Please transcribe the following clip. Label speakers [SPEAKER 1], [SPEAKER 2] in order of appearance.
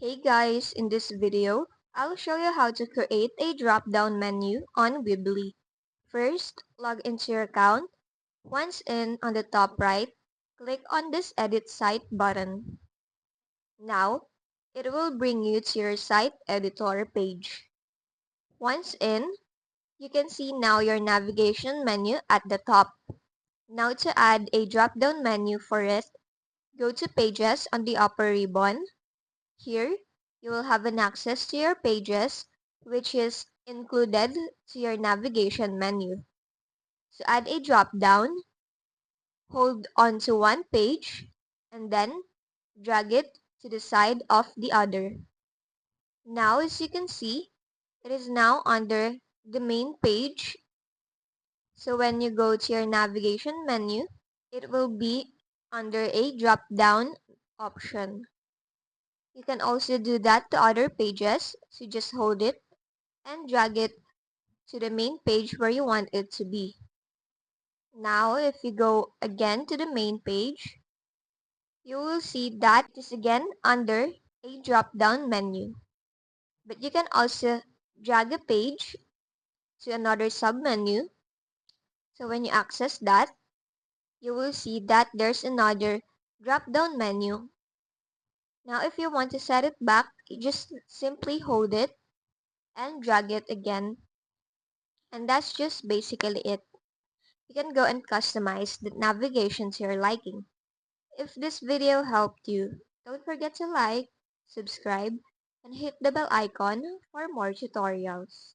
[SPEAKER 1] Hey guys, in this video, I'll show you how to create a drop-down menu on Weebly. First, log into your account. Once in, on the top right, click on this Edit Site button. Now, it will bring you to your site editor page. Once in, you can see now your navigation menu at the top. Now to add a drop-down menu for it, go to Pages on the upper ribbon. Here, you will have an access to your pages, which is included to your navigation menu. So add a drop-down, hold on to one page, and then drag it to the side of the other. Now, as you can see, it is now under the main page. So when you go to your navigation menu, it will be under a drop-down option. You can also do that to other pages. So just hold it and drag it to the main page where you want it to be. Now, if you go again to the main page, you will see that it is again under a drop-down menu. But you can also drag a page to another sub-menu. So when you access that, you will see that there's another drop-down menu. Now, if you want to set it back, you just simply hold it and drag it again. And that's just basically it. You can go and customize the navigation to your liking. If this video helped you, don't forget to like, subscribe, and hit the bell icon for more tutorials.